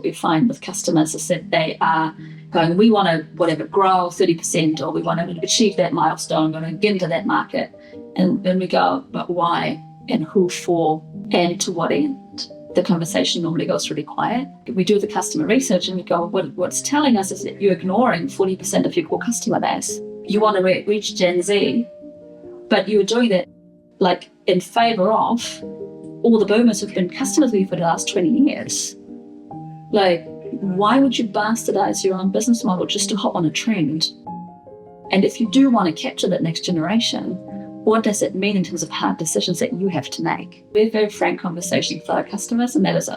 what we find with customers is that they are going, we want to, whatever, grow 30%, or we want to achieve that milestone, we want to get into that market. And then we go, but why and who for and to what end? The conversation normally goes really quiet. We do the customer research and we go, what's telling us is that you're ignoring 40% of your core customer base. You want to reach Gen Z, but you're doing that like in favor of all the boomers who've been customers with you for the last 20 years. Like, why would you bastardize your own business model just to hop on a trend? And if you do want to capture that next generation, what does it mean in terms of hard decisions that you have to make? We have very frank conversations with our customers, and that is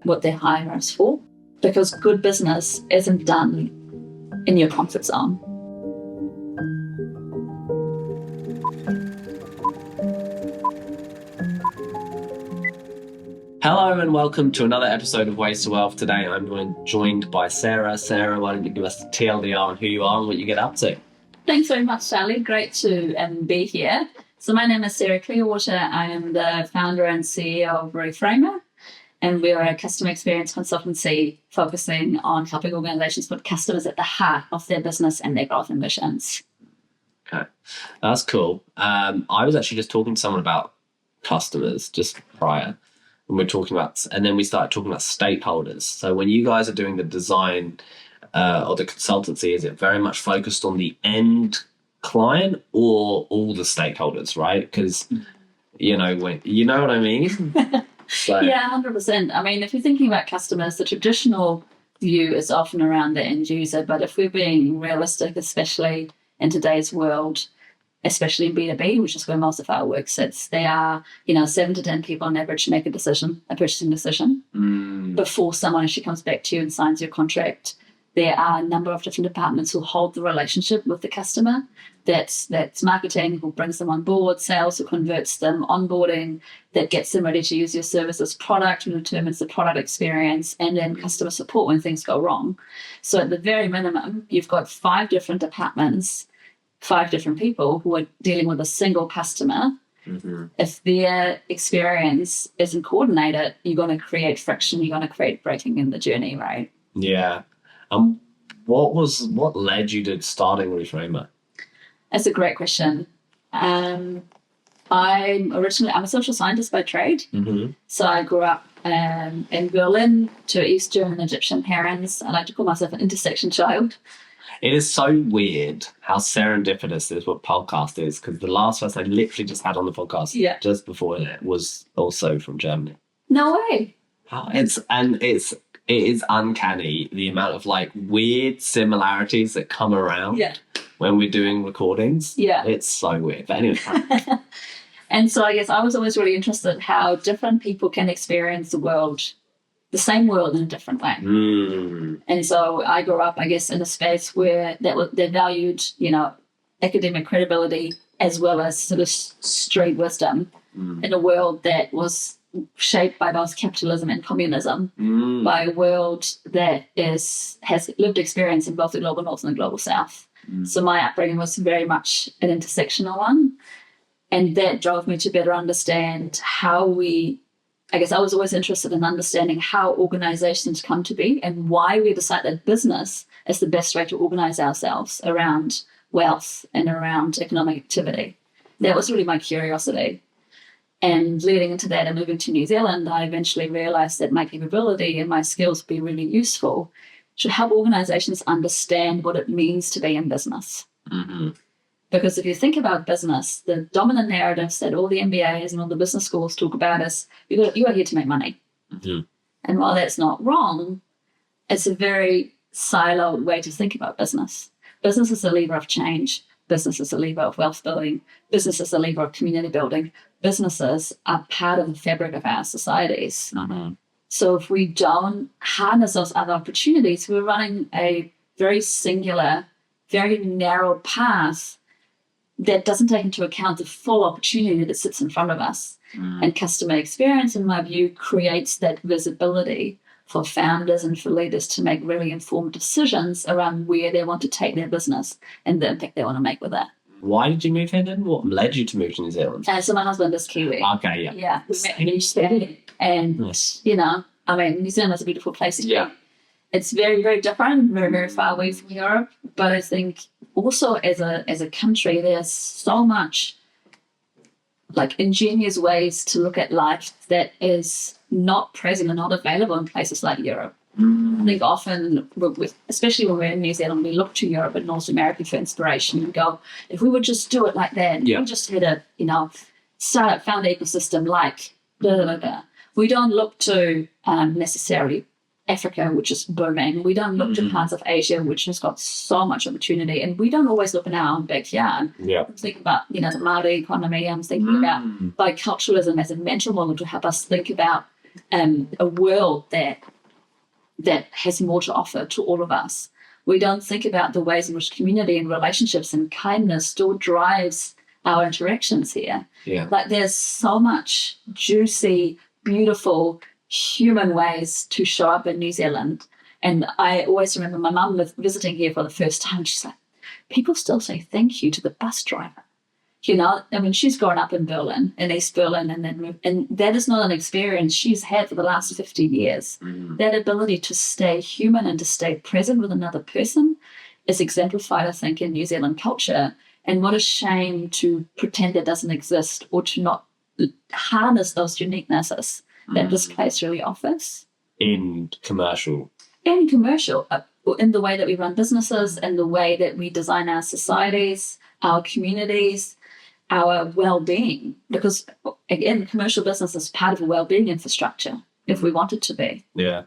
what they hire us for, because good business isn't done in your comfort zone. Hello and welcome to another episode of Ways to Wealth. Today I'm joined by Sarah. Sarah, why don't you give us the TLDR on who you are and what you get up to? Thanks very much, Charlie. Great to be here. So my name is Sarah Clearwater. I am the founder and CEO of RE FRAMR, and we are a customer experience consultancy focusing on helping organizations put customers at the heart of their business and their growth ambitions. Okay, that's cool. I was actually just talking to someone about customers just prior, and then we started talking about stakeholders. So when you guys are doing the design or the consultancy, is it very much focused on the end client or all the stakeholders, right? Because you know what I mean. So. Yeah, 100%. I mean, if you're thinking about customers, the traditional view is often around the end user, but if we're being realistic, especially in today's world, especially in B2B, which is where most of our work sits, there are 7 to 10 people on average make a purchasing decision before someone actually comes back to you and signs your contract. There are a number of different departments who hold the relationship with the customer. That's marketing, who brings them on board, sales, who converts them, onboarding, that gets them ready to use your services, product, who determines the product experience, and then customer support when things go wrong. So at the very minimum, you've got 5 different departments, 5 different people who are dealing with a single customer. Mm-hmm. If their experience isn't coordinated, you're going to create friction, you're going to create breaking in the journey, right? Yeah. What led you to starting RE FRAMR? That's a great question. I'm a social scientist by trade. Mm-hmm. So I grew up in Berlin to East German and Egyptian parents. I like to call myself an intersection child. It is so weird how serendipitous this podcast is, because the last person I literally just had on the podcast just before it was also from Germany. No way. It is uncanny the amount of like weird similarities that come around when we're doing recordings. Yeah. It's so weird. But anyway. And so I guess I was always really interested in how different people can experience the same world in a different way. Mm. And so I grew up, I guess, in a space where they valued, academic credibility as well as sort of street wisdom in a world that was shaped by both capitalism and communism, by a world that has lived experience in both the global north and the global south. So my upbringing was very much an intersectional one, and that drove me to better understand how I was always interested in understanding how organizations come to be and why we decide that business is the best way to organize ourselves around wealth and around economic activity. That was really my curiosity. And leading into that and moving to New Zealand, I eventually realized that my capability and my skills would be really useful to help organizations understand what it means to be in business. Mm-hmm. Because if you think about business, the dominant narratives that all the MBAs and all the business schools talk about is you are here to make money. Mm-hmm. And while that's not wrong, it's a very siloed way to think about business. Business is a lever of change. Business is a lever of wealth building. Business is a lever of community building. Businesses are part of the fabric of our societies. Mm-hmm. So if we don't harness those other opportunities, we're running a very singular, very narrow path that doesn't take into account the full opportunity that sits in front of us. Mm. And customer experience, in my view, creates that visibility for founders and for leaders to make really informed decisions around where they want to take their business and the impact they want to make with that. Why did you move here then? What led you to move to New Zealand? So my husband is Kiwi. Okay, yeah. Yeah, we met in New Zealand. And, New Zealand is a beautiful place to be. it's very, very different, very, very far away from Europe. But I think also as a country, there's so much like ingenious ways to look at life that is not present and not available in places like Europe. I think often, especially when we're in New Zealand, we look to Europe and North America for inspiration and go, if we would just do it like that, we just had a, startup found ecosystem like blah, blah, blah. We don't look to necessarily Africa, which is booming. We don't look to parts of Asia, which has got so much opportunity. And we don't always look in our own backyard. Yeah. I'm thinking about, the Māori economy. I'm thinking about biculturalism as a mental model to help us think about a world that has more to offer to all of us. We don't think about the ways in which community and relationships and kindness still drives our interactions here. Yeah. Like there's so much juicy, beautiful, human ways to show up in New Zealand. And I always remember my mum was visiting here for the first time. She's like, people still say thank you to the bus driver. She's grown up in Berlin, in East Berlin, and then moved, and that is not an experience she's had for the last 15 years. That ability to stay human and to stay present with another person is exemplified, I think, in New Zealand culture. And what a shame to pretend it doesn't exist or to not harness those uniquenesses that this place really offers. In commercial, in the way that we run businesses, in the way that we design our societies, our communities, our well-being, because again, commercial business is part of a well-being infrastructure if we want it to be. Yeah.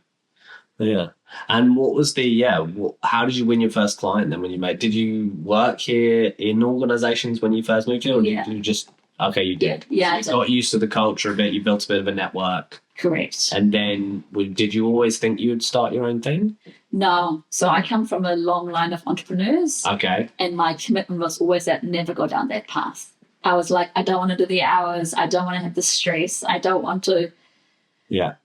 And what was how did you win your first client then when you did you work here in organizations when you first moved here, or did you just, you did? Yeah. So you got used to the culture a bit, you built a bit of a network. Correct. And then did you always think you would start your own thing? No. So I come from a long line of entrepreneurs. Okay. And my commitment was always that never go down that path. I was like, I don't want to do the hours. I don't want to have the stress. I don't want to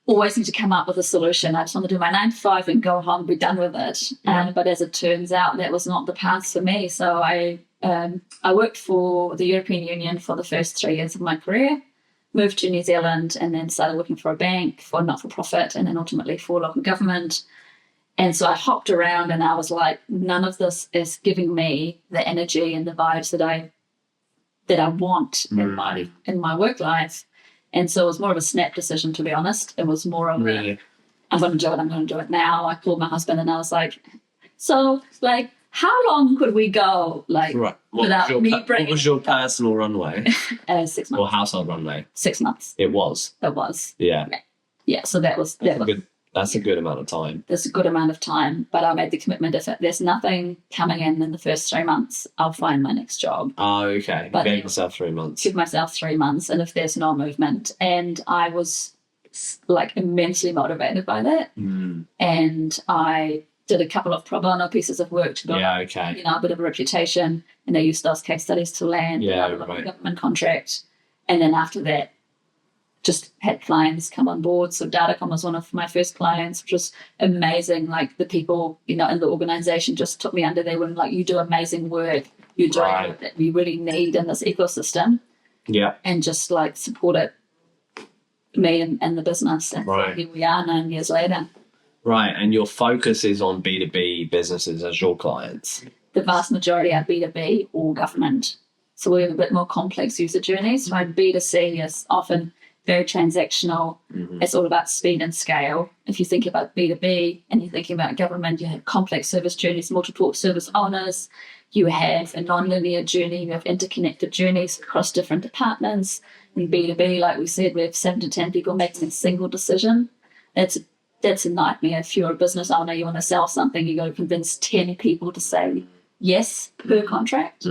always need to come up with a solution. I just want to do my 9 to 5 and go home and be done with it. Yeah. But as it turns out, that was not the path for me. So I worked for the European Union for the first 3 years of my career, moved to New Zealand, and then started working for a bank, for not-for-profit, and then ultimately for local government. And so I hopped around and I was like, none of this is giving me the energy and the vibes that I want in my work life. And so it was more of a snap decision, to be honest. It was more of I'm going to do it now. I called my husband and I was like, how long could we go without me bringing... What was your personal runway? 6 months. Or household runway? 6 months. It was? It was. Yeah. Yeah, so that's a good amount of time. That's a good amount of time, but I made the commitment if there's nothing coming in the first 3 months, I'll find my next job. Oh, okay. But gave yourself 3 months. Give myself 3 months, and if there's no movement, and I was immensely motivated by that, and I did a couple of pro bono pieces of work to build a bit of a reputation, and I used those case studies to land a government contract, and then after that, just had clients come on board. So Datacom was one of my first clients, which was amazing. Like the people, in the organization just took me under their wing. Like, you do amazing work. You're doing what that we really need in this ecosystem. Yeah. And just supported me and the business. And so here we are 9 years later. Right. And your focus is on B2B businesses as your clients? The vast majority are B2B or government. So we have a bit more complex user journeys. Right? B2C is often very transactional. It's all about speed and scale. If you think about B2B and you're thinking about government, you have complex service journeys, multiple service owners. You have a non-linear journey. You have interconnected journeys across different departments. In B2B, like we said, we have 7 to 10 people making a single decision. That's a nightmare. If you're a business owner, you want to sell something, you got to convince 10 people to say yes per contract,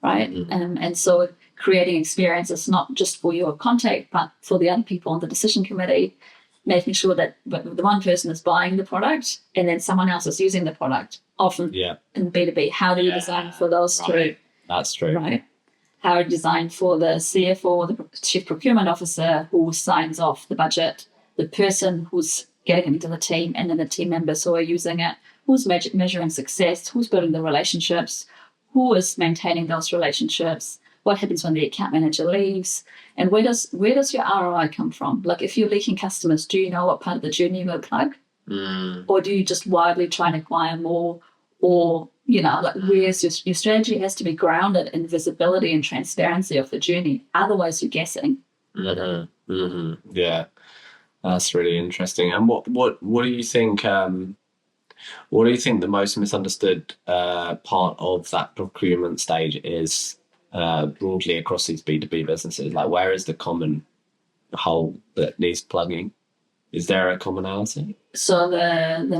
right? And so creating experiences not just for your contact, but for the other people on the decision committee, making sure that the one person is buying the product and then someone else is using the product. Often in B2B, how do you design for those two? That's true. Right. How do you design for the CFO, the Chief Procurement Officer, who signs off the budget, the person who's getting into the team, and then the team members who are using it, who's measuring success, who's building the relationships, who is maintaining those relationships, what happens when the account manager leaves, and where does your ROI come from? Like, if you're leaking customers, do you know what part of the journey you're going to plug? Or do you just wildly try and acquire more? Or, like where's your strategy has to be grounded in visibility and transparency of the journey. Otherwise, you're guessing. Yeah, that's really interesting. And what do you think? What do you think the most misunderstood part of that procurement stage is broadly across these B2B businesses? Like, where is the common hole that needs plugging? Is there a commonality? So the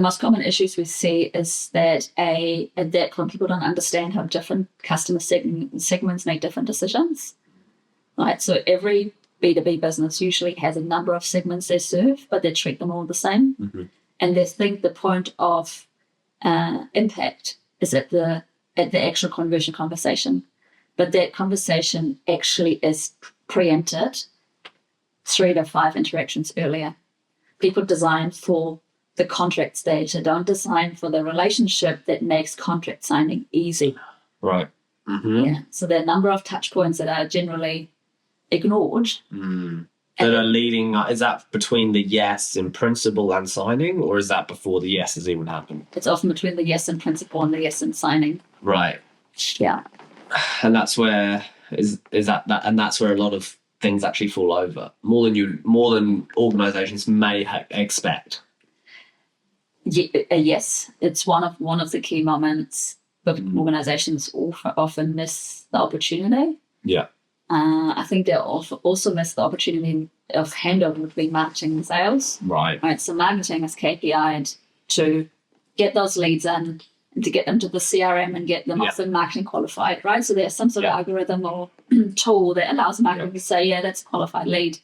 most common issues we see is that when people don't understand how different customer segments make different decisions. Right, so every B2B business usually has a number of segments they serve, but they treat them all the same. And they think the point of impact is at the actual conversion conversation. But that conversation actually is preempted 3 to 5 interactions earlier. People design for the contract stage. They don't design for the relationship that makes contract signing easy. Right. Yeah. So there are a number of touch points that are generally ignored. That are leading, is that between the yes in principle and signing, or is that before the yes has even happened? It's often between the yes in principle and the yes in signing. Right. Yeah. And that's where and that's where a lot of things actually fall over more than organizations may expect. Yes, it's one of the key moments, but organizations often miss the opportunity. Yeah. I think they also miss the opportunity of handover between marketing and sales. Right. So marketing is KPI'd to get those leads in and to get them to the CRM and get them off the marketing qualified, right? So there's some sort of algorithm or tool that allows marketing to say, that's a qualified lead.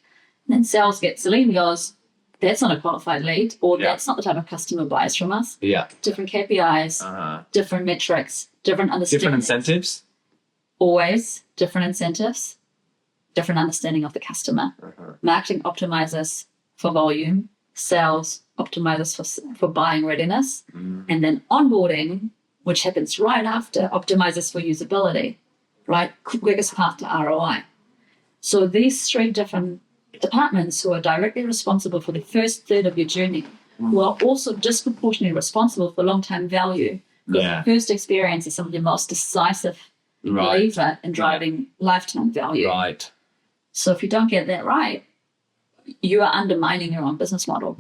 And then sales gets the lead and goes, that's not a qualified lead, or that's not the type of customer who buys from us. Yeah. Different KPIs, different metrics, different understanding. Different incentives? Always different incentives, different understanding of the customer. Marketing optimizes for volume, sales optimizes for buying readiness, and then onboarding, which happens right after, optimizes for usability, right? Quickest path to ROI. So these 3 different departments who are directly responsible for the first third of your journey, who are also disproportionately responsible for long-term value. Because the first experience is some of the most decisive lever in driving lifetime value. Right. So if you don't get that right, you are undermining your own business model.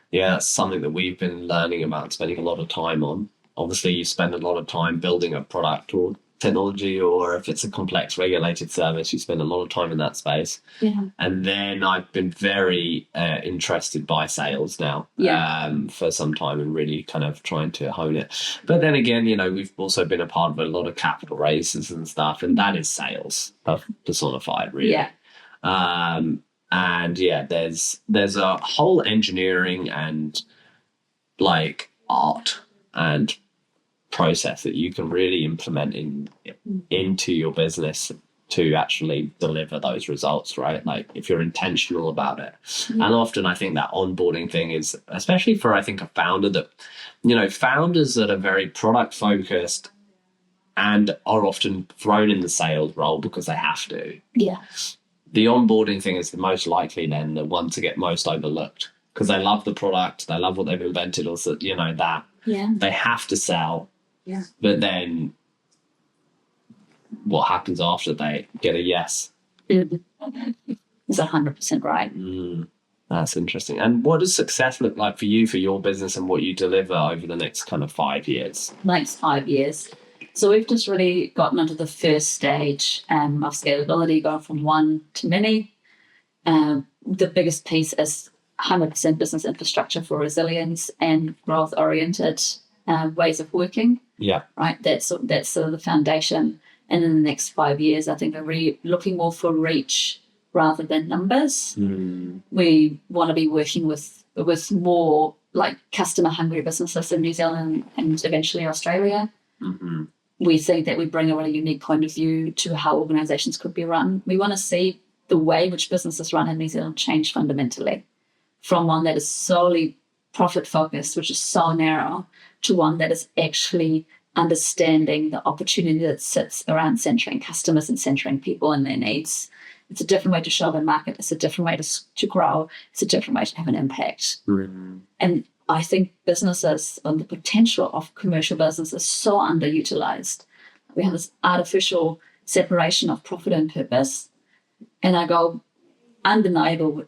Yeah, that's something that we've been learning about, spending a lot of time on. Obviously, you spend a lot of time building a product or technology, or if it's a complex regulated service, you spend a lot of time in that space. And then I've been very interested by sales now for some time and really kind of trying to hone it. But then again, we've also been a part of a lot of capital raises and stuff, and that is sales personified, really. And there's a whole engineering and like art and process that you can really implement into your business to actually deliver those results, right? Like if you're intentional about it. And often I think that onboarding thing is, especially for I think a founder that, founders that are very product focused and are often thrown in the sales role because they have to. Yeah. The onboarding thing is the most likely then the one to get most overlooked because they love the product, they love what they've invented, or that. Yeah. They have to sell. Yeah. But then what happens after they get a yes? Is 100% right. That's interesting. And what does success look like for you, for your business, and what you deliver over the next kind of 5 years? Next 5 years. So we've just really gotten into the first stage of scalability, going from 1 to many. The biggest piece is 100% business infrastructure for resilience and growth-oriented ways of working. Yeah. Right. That's sort of the foundation. And in the next 5 years, I think we're really looking more for reach rather than numbers. We want to be working with more like customer hungry businesses in New Zealand and eventually Australia. We think that we bring a really unique point of view to how organizations could be run. We want to see the way in which businesses run in New Zealand change fundamentally from one that is solely profit focused, which is so narrow, to one that is actually understanding the opportunity that sits around centering customers and centering people and their needs. It's a different way to show up in market. It's a different way to grow. It's a different way to have an impact. And I think businesses and the potential of commercial business is so underutilized. We have this artificial separation of profit and purpose. And I go, undeniably,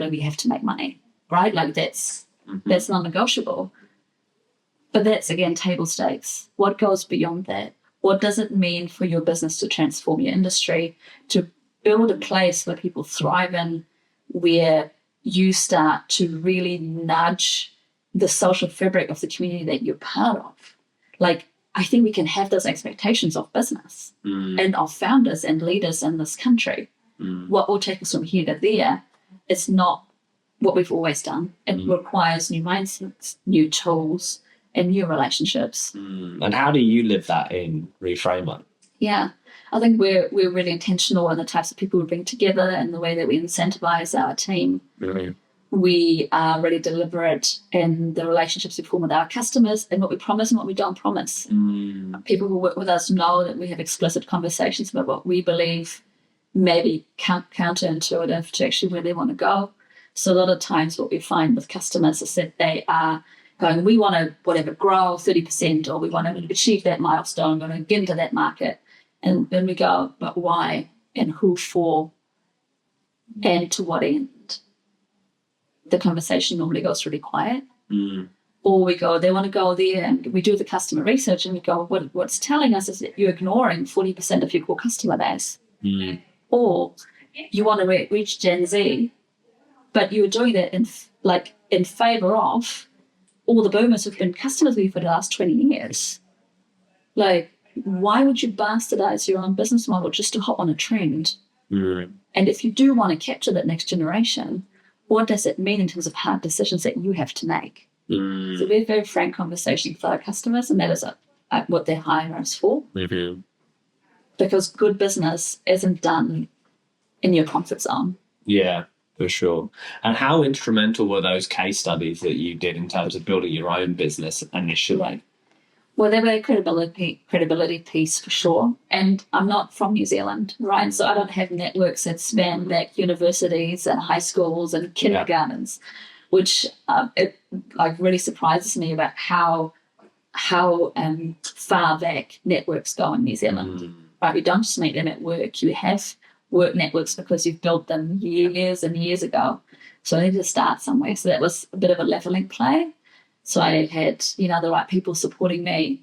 we have to make money, right? Like that's non-negotiable. But that's, again, table stakes. What goes beyond that? What does it mean for your business to transform your industry, to build a place where people thrive in, where you start to really nudge the social fabric of the community that you're part of? Like, I think we can have those expectations of business and of founders and leaders in this country. What will take us from here to there is not what we've always done. It requires new mindsets, new tools, and new relationships. And how do you live that in RE/FRAMR? Yeah, I think we're really intentional in the types of people we bring together and the way that we incentivize our team. We are really deliberate in the relationships we form with our customers and what we promise and what we don't promise. People who work with us know that we have explicit conversations about what we believe may be counterintuitive to actually where they want to go. So a lot of times what we find with customers is that they are going, we want to, whatever, grow 30%, or we want to achieve that milestone, we're going to get into that market. And then we go, but why and who for and to what end? The conversation normally goes really quiet. Or we go, they want to go there, and we do the customer research and we go, what's telling us is that you're ignoring 40% of your core customer base. Or you want to reach Gen Z, but you're doing that in favor of all the boomers who've been customers with you for the last 20 years. Like, why would you bastardize your own business model just to hop on a trend? And if you do want to capture that next generation, what does it mean in terms of hard decisions that you have to make? So we have very frank conversations with our customers, and that is what they're hiring us for. Because good business isn't done in your comfort zone. Yeah, for sure. And how instrumental were those case studies that you did in terms of building your own business initially? Right. Well, they were a credibility piece for sure. And I'm not from New Zealand, right? So I don't have networks that span back universities and high schools and kindergartens, which it really surprises me about how far back networks go in New Zealand. Right? You don't just meet them at work. You have work networks because you've built them years and years ago. So I need to start somewhere. So that was a bit of a leveling play. So I had, the right people supporting me,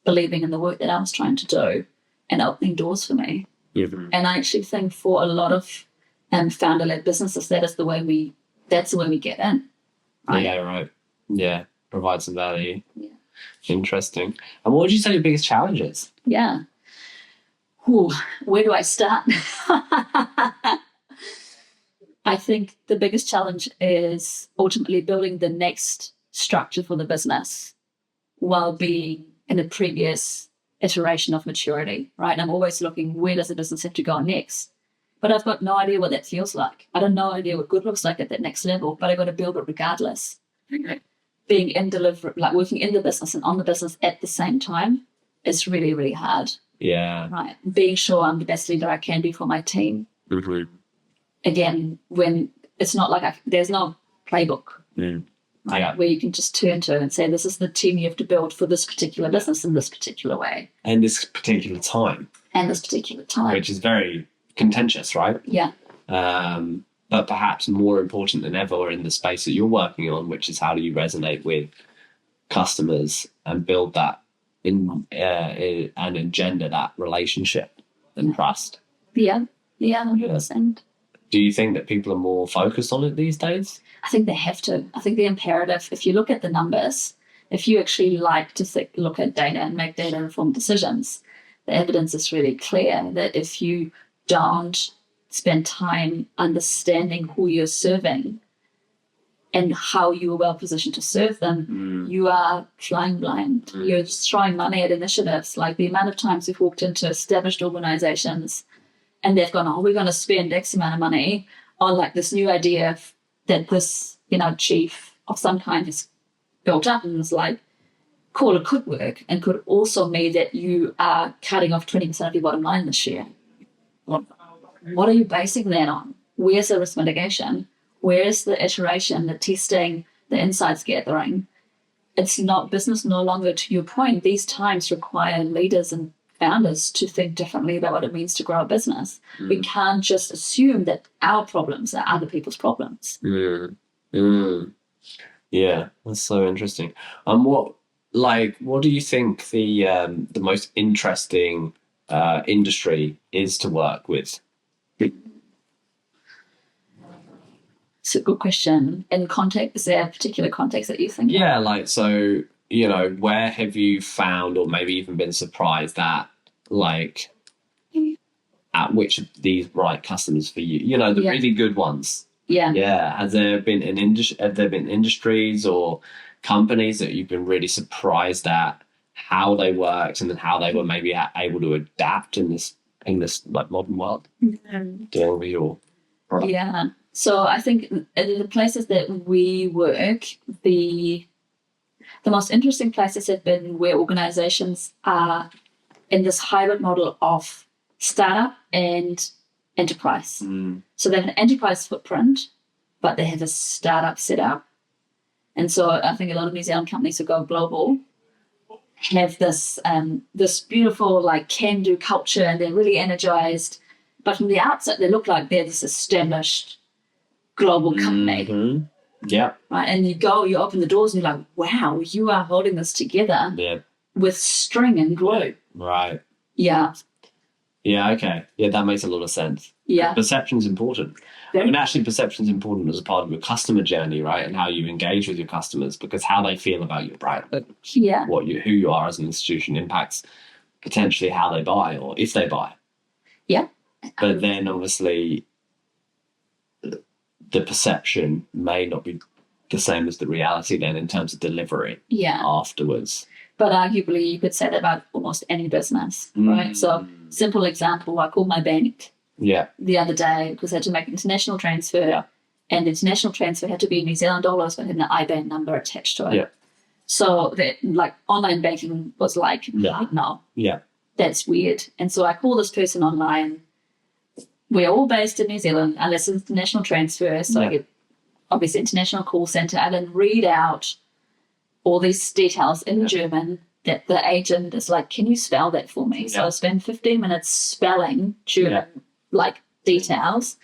believing in the work that I was trying to do and opening doors for me. And I actually think for a lot of founder-led businesses, that's the way we get in. Right? Yeah, right. Yeah, provide some value. Yeah. Interesting. And what would you say your biggest challenge is? Yeah. Ooh, where do I start? I think the biggest challenge is ultimately building the next structure for the business while being in a previous iteration of maturity, right? And I'm always looking, where does the business have to go next? But I've got no idea what that feels like. I don't know idea what good looks like at that next level, but I've got to build it regardless. Being in delivery, working in the business and on the business at the same time is really, really hard. Yeah. Right. Being sure I'm the best leader I can be for my team. Again, when it's not like there's no playbook. Right, where you can just turn to and say, this is the team you have to build for this particular business in this particular way. And this particular time. Which is very contentious, right? Yeah. But perhaps more important than ever in the space that you're working on, which is how do you resonate with customers and build that and engender that relationship and trust. Yeah, 100%. Do you think that people are more focused on it these days? I think they have to. I think the imperative, if you look at the numbers, if you actually like to look at data and make data-informed decisions, the evidence is really clear that if you don't spend time understanding who you're serving and how you are well positioned to serve them, you are flying blind. You're just throwing money at initiatives. Like the amount of times we've walked into established organizations and they've gone, we're going to spend X amount of money on this new idea that this, chief of some kind has built up, and it's cool, it could work and could also mean that you are cutting off 20% of your bottom line this year. what are you basing that on? Where's the risk mitigation? Where's the iteration, the testing, the insights gathering? It's not business no longer, to your point. These times require leaders and founders to think differently about what it means to grow a business. We can't just assume that our problems are other people's problems. Yeah, that's so interesting. What do you think the most interesting industry is to work with? It's a good question. In context, is there a particular context that you think? Yeah, where have you found or maybe even been surprised at which of these right customers for you? The really good ones. Yeah. Yeah. Have there been industries or companies that you've been really surprised at how they worked and then how they were maybe able to adapt in this modern world? Dealing with your product. Yeah. So I think in the places that we work, the most interesting places have been where organizations are in this hybrid model of startup and enterprise. So they have an enterprise footprint, but they have a startup setup. And so I think a lot of New Zealand companies who go global have this beautiful can-do culture, and they're really energized. But from the outset, they look like they're this established global company. Yeah. Right. And you open the doors and you're like, wow, you are holding this together with string and glue. Right. Yeah. Yeah, okay. Yeah, that makes a lot of sense. Yeah. Perception's important. Actually, perception's important as a part of your customer journey, right? And how you engage with your customers, because how they feel about your brand, who you are as an institution impacts potentially how they buy or if they buy. Yeah. But then obviously the perception may not be the same as the reality then in terms of delivery afterwards. But arguably you could say that about almost any business, right? So simple example, I called my bank the other day because I had to make an international transfer, and the international transfer had to be in New Zealand dollars but had an IBAN number attached to it. Yeah. So that online banking was no. Yeah. That's weird. And so I call this person online. We're all based in New Zealand unless it's international transfer. So I get obviously international call center. I then read out all these details in German that the agent is like, can you spell that for me? So I spend 15 minutes spelling German details.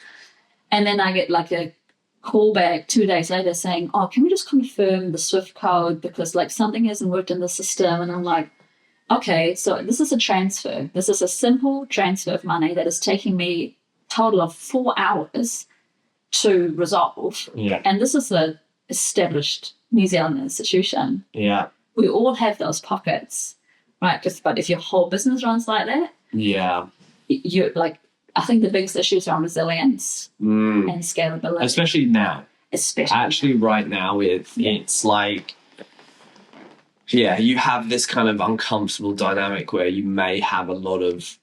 And then I get a call back 2 days later saying, oh, can we just confirm the SWIFT code because something hasn't worked in the system? And I'm like, okay, so this is a transfer. This is a simple transfer of money that is taking me total of 4 hours to resolve. Yeah. And this is an established New Zealand institution. Yeah. We all have those pockets, right? But if your whole business runs like that, you're I think the biggest issue is around resilience and scalability. Especially now. Actually right now, it's you have this kind of uncomfortable dynamic where you may have a lot of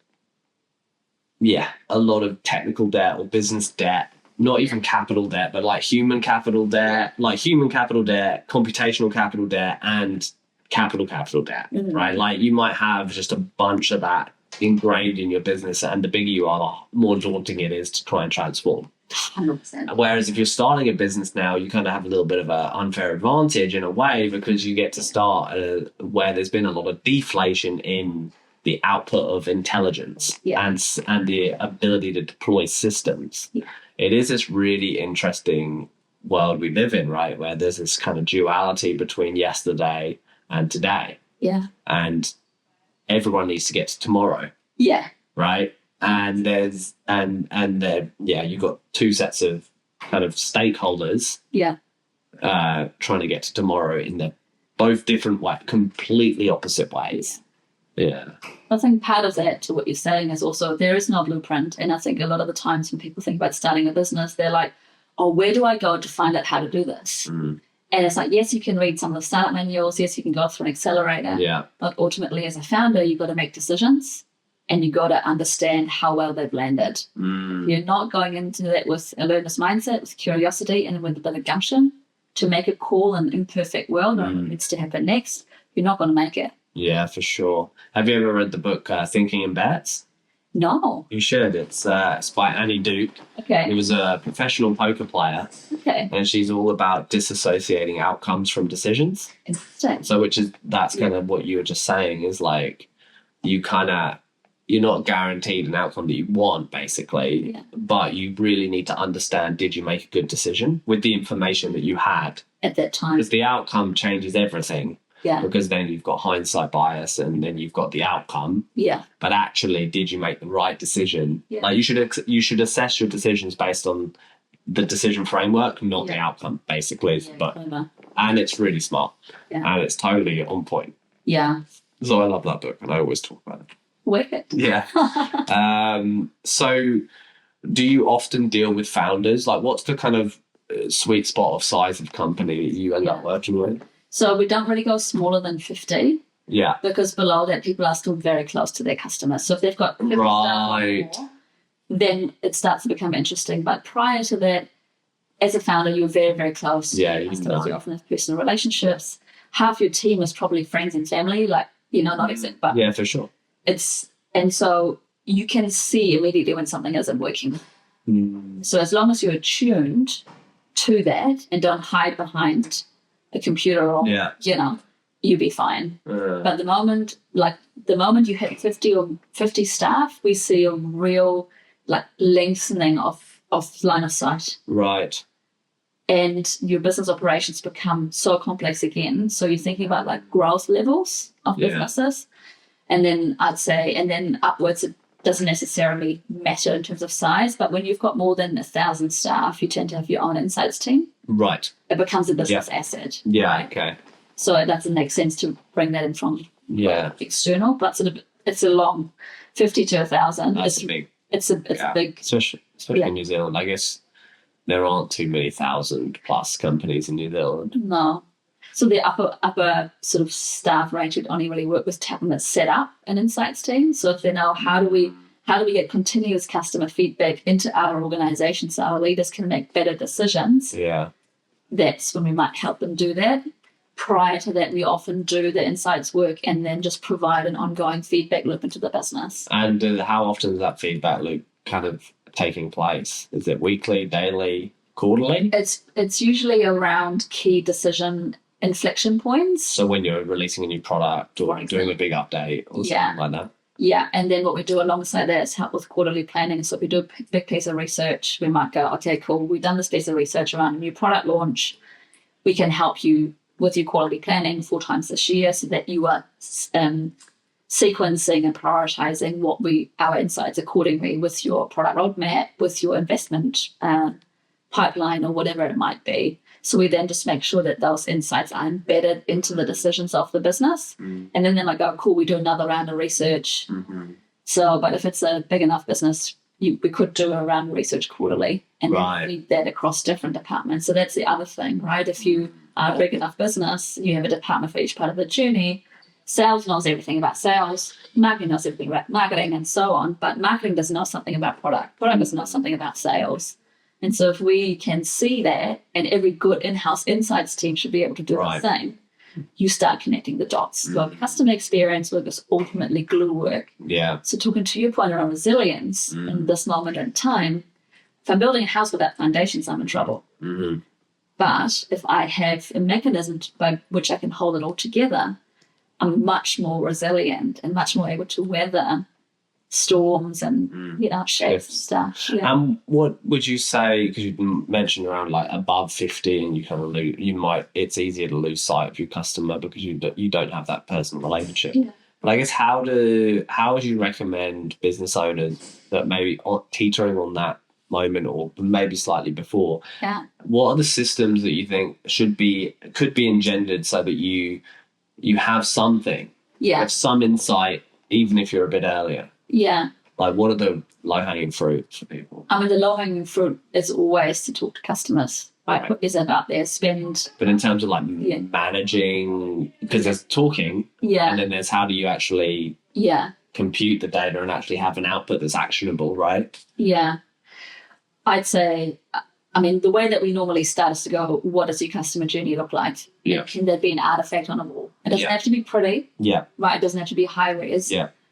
technical debt or business debt, not even capital debt, but human capital debt, computational capital debt, and capital debt, right? You might have just a bunch of that ingrained in your business, and the bigger you are, the more daunting it is to try and transform. 100%. Whereas if you're starting a business now, you kind of have a little bit of an unfair advantage in a way because you get to start where there's been a lot of deflation in the output of intelligence and the ability to deploy systems. Yeah. It is this really interesting world we live in, right, where there's this kind of duality between yesterday and today. Yeah. And everyone needs to get to tomorrow. Yeah. Right? And there's you've got two sets of kind of stakeholders trying to get to tomorrow in the both different completely opposite ways. Yeah. I think part of that to what you're saying is also there is no blueprint. And I think a lot of the times when people think about starting a business, they're like, oh, where do I go to find out how to do this? And it's like, yes, you can read some of the startup manuals. Yes, you can go through an accelerator. Yeah. But ultimately, as a founder, you've got to make decisions and you've got to understand how well they've landed. You're not going into that with a learner's mindset, with curiosity and with a bit of gumption to make a call in an imperfect world or what needs to happen next. You're not going to make it. Yeah, for sure. Have you ever read the book Thinking in Bets? No. You should. It's by Annie Duke. Okay. It was a professional poker player. Okay. And she's all about disassociating outcomes from decisions. Interesting. So that's kind of what you were just saying is like, you're not guaranteed an outcome that you want, basically, but you really need to understand, did you make a good decision with the information that you had at that time? Because the outcome changes everything. Yeah. Because then you've got hindsight bias and then you've got the outcome. Yeah. But actually, did you make the right decision? Yeah. Like you should assess your decisions based on the decision framework, not the outcome, basically. And it's really smart. Yeah. And it's totally on point. Yeah. So I love that book and I always talk about it. Wicked. Yeah. So do you often deal with founders? Like what's the kind of sweet spot of size of company that you end up working with? So we don't really go smaller than 50. Yeah. Because below that, people are still very close to their customers. So if they've got 50 staff or more, then it starts to become interesting. But prior to that, as a founder, you're very, very close to your customers. You often have personal relationships. Half your team is probably friends and family, like, not exact, but yeah, for sure. And so you can see immediately when something isn't working. So as long as you're attuned to that and don't hide behind a computer or you'll be fine. But the moment you hit 50 staff, we see a real lengthening of line of sight. Right. And your business operations become so complex again. So you're thinking about growth levels of businesses. And then upwards, it doesn't necessarily matter in terms of size. But when you've got more than 1,000 staff, you tend to have your own insights team. Right. It becomes a business asset. Yeah, right? okay. So it doesn't make sense to bring that in from external. But it's a long 50 to 1,000. That's big. It's big. Especially in New Zealand. I guess there aren't too many 1,000+ companies in New Zealand. No. So the upper sort of staff range would only really work with Tapman that's set up an insights team. So if they know how do we get continuous customer feedback into our organization so our leaders can make better decisions, that's when we might help them do that. Prior to that, we often do the insights work and then just provide an ongoing feedback loop into the business. And how often is that feedback loop kind of taking place? Is it weekly, daily, quarterly? It's usually around key decision inflection points. So when you're releasing a new product or doing a big update or something like that. Yeah, and then what we do alongside that is help with quarterly planning. So if we do a big piece of research, we might go, okay, cool, we've done this piece of research around a new product launch. We can help you with your quarterly planning 4 times this year so that you are sequencing and prioritizing our insights accordingly with your product roadmap, with your investment pipeline or whatever it might be. So we then just make sure that those insights are embedded into the decisions of the business. And then they're like, oh, cool, we do another round of research. So, but if it's a big enough business, we could do a round of research quarterly and then lead that across different departments. So that's the other thing, right? If you are a big enough business, you have a department for each part of the journey. Sales knows everything about sales. Marketing knows everything about marketing and so on. But marketing doesn't know something about product. Product doesn't know something about sales. And so if we can see that, and every good in-house insights team should be able to do the same, you start connecting the dots. So customer experience work is ultimately glue work. Yeah. So talking to your point around resilience in this moment in time, if I'm building a house without foundations, I'm in trouble. But if I have a mechanism by which I can hold it all together, I'm much more resilient and much more able to weather storms and shape stuff. What would you say, because you mentioned around above 50 and you kind of it's easier to lose sight of your customer because you don't have that personal relationship. But I guess how would you recommend business owners that maybe are teetering on that moment or maybe slightly before, what are the systems that you think could be engendered so that you have something, have some insight, even if you're a bit earlier? What are the low-hanging fruits for people? I mean, the low-hanging fruit is always to talk to customers. Put yourself out there, spend. But in terms of managing, because there's talking, and then there's how do you actually compute the data and actually have an output that's actionable, right? Yeah. I'd say, the way that we normally start is to go, what does your customer journey look like? Can there be an artifact on a wall? It doesn't have to be pretty. Right? It doesn't have to be high res.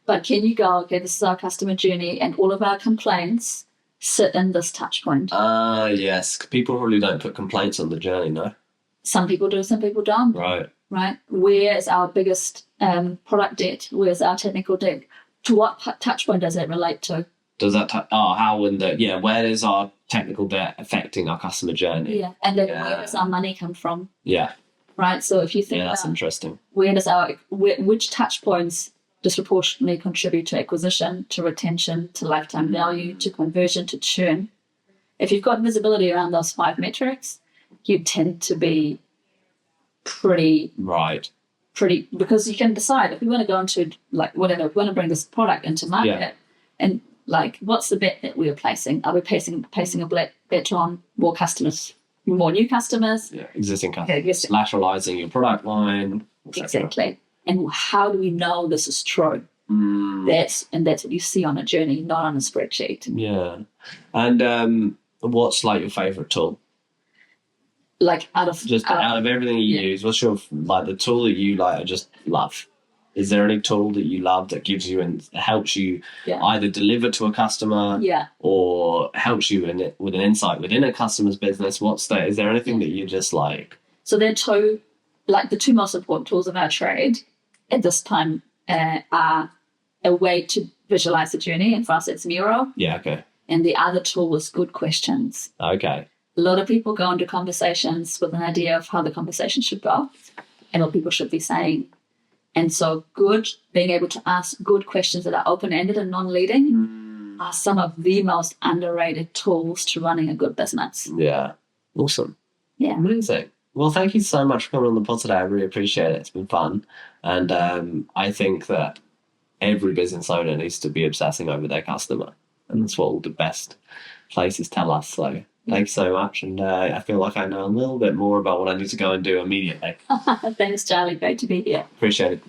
But can you go, okay, this is our customer journey and all of our complaints sit in this touch point? Yes. People probably don't put complaints on the journey, no? Some people do, some people don't. Right. Where is our biggest product debt? Where's our technical debt? To what touch point does it relate to? Does that, where is our technical debt affecting our customer journey? Yeah. And then where does our money come from? Yeah. Right. So if you think that's about interesting. Which touch points disproportionately contribute to acquisition, to retention, to lifetime value, to conversion, to churn. If you've got visibility around those 5 metrics, you tend to be pretty, because you can decide if we want to go into we want to bring this product into market, and what's the bet that we are placing? Are we placing a bet on more customers, more new customers, existing customers, lateralizing your product line, exactly? And how do we know this is true? That's what you see on a journey, not on a spreadsheet. Yeah. And what's your favorite tool? Out of everything you use, what's your the tool that you just love? Is there any tool that you love that gives you and helps you either deliver to a customer or helps you with an insight within a customer's business? Is there anything that you just like? So there are two, the two most important tools of our trade at this time are a way to visualize the journey, and for us it's Miro. Yeah, okay. And the other tool was good questions. Okay. A lot of people go into conversations with an idea of how the conversation should go and what people should be saying. And so being able to ask good questions that are open-ended and non-leading are some of the most underrated tools to running a good business. Yeah. Awesome. Yeah. Amazing. Well, thank you so much for coming on the pod today. I really appreciate it. It's been fun. And I think that every business owner needs to be obsessing over their customer. And that's what all the best places tell us. So thanks so much. And I feel like I know a little bit more about what I need to go and do immediately. Thanks, Charlie. Great to be here. Appreciate it.